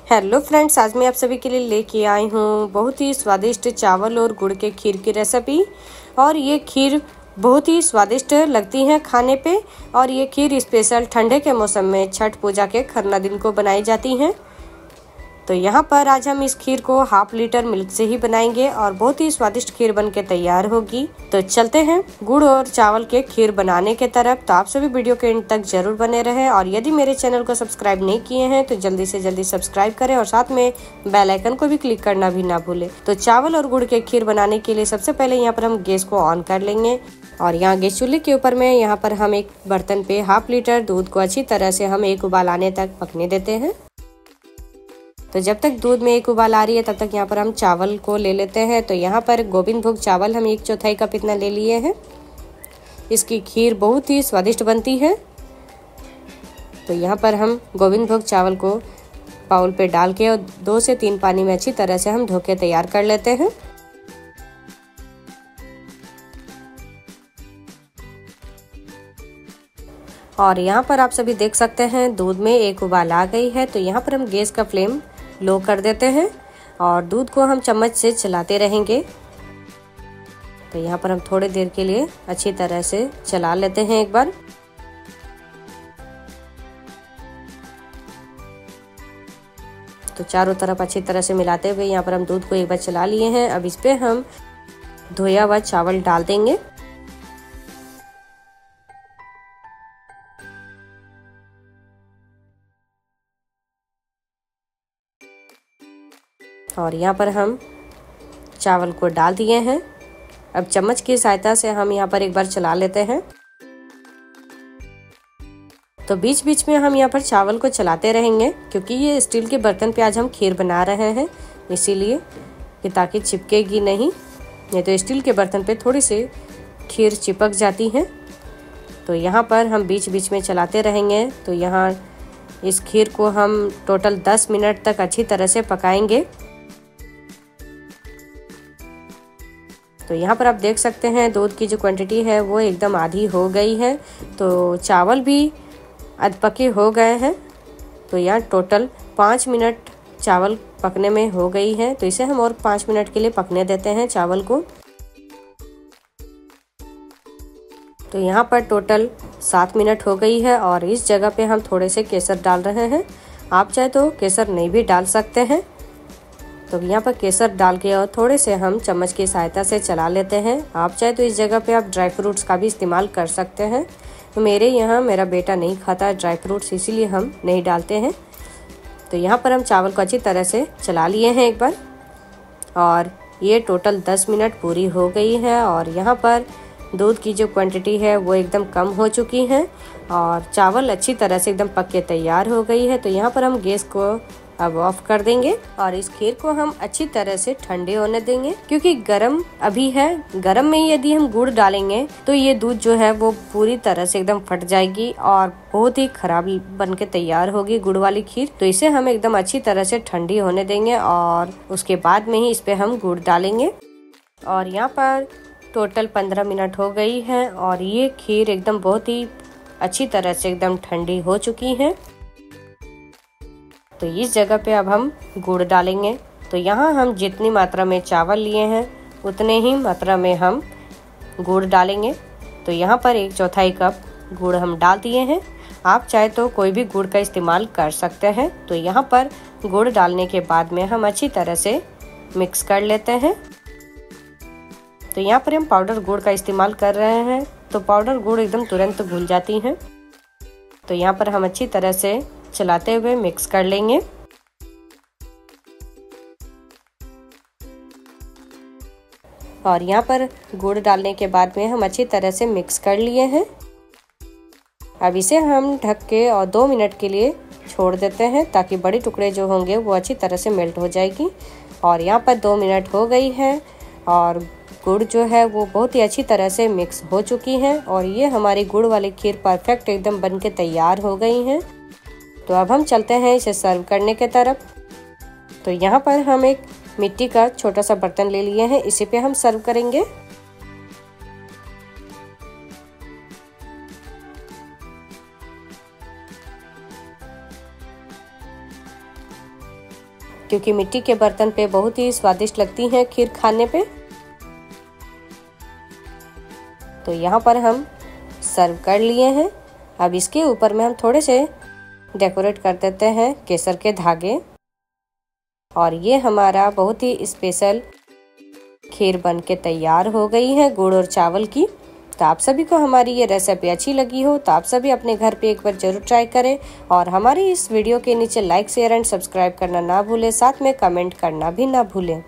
Hello friends, आज मैं आप सभी के लिए लेके आई हूँ बहुत ही स्वादिष्ट चावल और गुड़ के खीर की रेसिपी। और ये खीर बहुत ही स्वादिष्ट लगती है खाने पे। और ये खीर स्पेशल ठंडे के मौसम में छठ पूजा के खरना दिन को बनाई जाती हैं। तो यहाँ पर आज हम इस खीर को हाफ लीटर मिल्क से ही बनाएंगे और बहुत ही स्वादिष्ट खीर बनके तैयार होगी। तो चलते हैं गुड़ और चावल के खीर बनाने के तरफ। तो आप सभी वीडियो के एंड तक जरूर बने रहें और यदि मेरे चैनल को सब्सक्राइब नहीं किए हैं तो जल्दी से जल्दी सब्सक्राइब करें और साथ में बेल आइकन को भी क्लिक करना भी ना भूलें। तो चावल और गुड़ के खीर बनाने के लिए सबसे पहले यहाँ पर हम गैस को ऑन कर लेंगे और यहाँ गैस चूल्हे के ऊपर में यहाँ पर हम एक बर्तन पे हाफ लीटर दूध को अच्छी तरह से हम एक उबाल आने तक पकने देते हैं। तो जब तक दूध में एक उबाल आ रही है तब तक यहाँ पर हम चावल को ले लेते हैं। तो यहाँ पर गोविंदभोग चावल हम 1/4 कप इतना ले लिए हैं। इसकी खीर बहुत ही स्वादिष्ट बनती है। तो यहाँ पर हम गोविंदभोग चावल को बाउल पे डाल के और 2 से 3 पानी में अच्छी तरह से हम धो के तैयार कर लेते हैं। और यहाँ पर आप सभी देख सकते हैं दूध में एक उबाल आ गई है। तो यहाँ पर हम गैस का फ्लेम लो कर देते हैं और दूध को हम चम्मच से चलाते रहेंगे। तो यहाँ पर हम थोड़ी देर के लिए अच्छी तरह से चला लेते हैं एक बार। तो चारों तरफ अच्छी तरह से मिलाते हुए यहाँ पर हम दूध को एक बार चला लिए हैं। अब इस पे हम धोया हुआ चावल डाल देंगे। और यहाँ पर हम चावल को डाल दिए हैं। अब चम्मच की सहायता से हम यहाँ पर एक बार चला लेते हैं। तो बीच बीच में हम यहाँ पर चावल को चलाते रहेंगे क्योंकि ये स्टील के बर्तन पे आज हम खीर बना रहे हैं, इसीलिए कि ताकि चिपकेगी नहीं तो स्टील के बर्तन पे थोड़ी सी खीर चिपक जाती है। तो यहाँ पर हम बीच बीच में चलाते रहेंगे। तो यहाँ इस खीर को हम टोटल 10 मिनट तक अच्छी तरह से पकाएंगे। तो यहाँ पर आप देख सकते हैं दूध की जो क्वांटिटी है वो एकदम आधी हो गई है। तो चावल भी अधपके हो गए हैं। तो यहाँ टोटल 5 मिनट चावल पकने में हो गई है। तो इसे हम और 5 मिनट के लिए पकने देते हैं चावल को। तो यहाँ पर टोटल 7 मिनट हो गई है और इस जगह पे हम थोड़े से केसर डाल रहे हैं। आप चाहे तो केसर नहीं भी डाल सकते हैं। तो यहाँ पर केसर डाल के और थोड़े से हम चम्मच की सहायता से चला लेते हैं। आप चाहे तो इस जगह पे आप ड्राई फ्रूट्स का भी इस्तेमाल कर सकते हैं। तो मेरा बेटा नहीं खाता ड्राई फ्रूट्स, इसीलिए हम नहीं डालते हैं। तो यहाँ पर हम चावल को अच्छी तरह से चला लिए हैं एक बार और ये टोटल 10 मिनट पूरी हो गई है। और यहाँ पर दूध की जो क्वांटिटी है वो एकदम कम हो चुकी है और चावल अच्छी तरह से एकदम पक के तैयार हो गई है। तो यहाँ पर हम गैस को अब ऑफ कर देंगे और इस खीर को हम अच्छी तरह से ठंडे होने देंगे क्योंकि गरम अभी है। गरम में यदि हम गुड़ डालेंगे तो ये दूध जो है वो पूरी तरह से एकदम फट जाएगी और बहुत ही खराब बनके तैयार होगी गुड़ वाली खीर। तो इसे हम एकदम अच्छी तरह से ठंडी होने देंगे और उसके बाद में ही इस पे हम गुड़ डालेंगे। और यहाँ पर टोटल 15 मिनट हो गई है और ये खीर एकदम बहुत ही अच्छी तरह से एकदम ठंडी हो चुकी है। तो इस जगह पे अब हम गुड़ डालेंगे। तो यहाँ हम जितनी मात्रा में चावल लिए हैं उतने ही मात्रा में हम गुड़ डालेंगे। तो यहाँ पर 1/4 कप गुड़ हम डाल दिए हैं। आप चाहे तो कोई भी गुड़ का इस्तेमाल कर सकते हैं। तो यहाँ पर गुड़ डालने के बाद में हम अच्छी तरह से मिक्स कर लेते हैं। तो यहाँ पर हम पाउडर गुड़ का इस्तेमाल कर रहे हैं तो पाउडर गुड़ एकदम तुरंत घुल जाती हैं। तो यहाँ पर हम अच्छी तरह से चलाते हुए मिक्स कर लेंगे। और यहाँ पर गुड़ डालने के बाद में हम अच्छी तरह से मिक्स कर लिए हैं। अब इसे हम ढक के और 2 मिनट के लिए छोड़ देते हैं ताकि बड़े टुकड़े जो होंगे वो अच्छी तरह से मेल्ट हो जाएगी। और यहाँ पर 2 मिनट हो गई है और गुड़ जो है वो बहुत ही अच्छी तरह से मिक्स हो चुकी है और ये हमारी गुड़ वाली खीर परफेक्ट एकदम बन के तैयार हो गई है। तो अब हम चलते हैं इसे सर्व करने के तरफ। तो यहाँ पर हम एक मिट्टी का छोटा सा बर्तन ले लिए हैं, इसी पे हम सर्व करेंगे। क्योंकि मिट्टी के बर्तन पे बहुत ही स्वादिष्ट लगती हैं खीर खाने पे। तो यहाँ पर हम सर्व कर लिए हैं। अब इसके ऊपर में हम थोड़े से डेकोरेट कर देते हैं केसर के धागे, और ये हमारा बहुत ही स्पेशल खीर बन के तैयार हो गई है गुड़ और चावल की। तो आप सभी को हमारी ये रेसिपी अच्छी लगी हो तो आप सभी अपने घर पे एक बार जरूर ट्राई करें, और हमारी इस वीडियो के नीचे लाइक शेयर एंड सब्सक्राइब करना ना भूलें, साथ में कमेंट करना भी ना भूलें।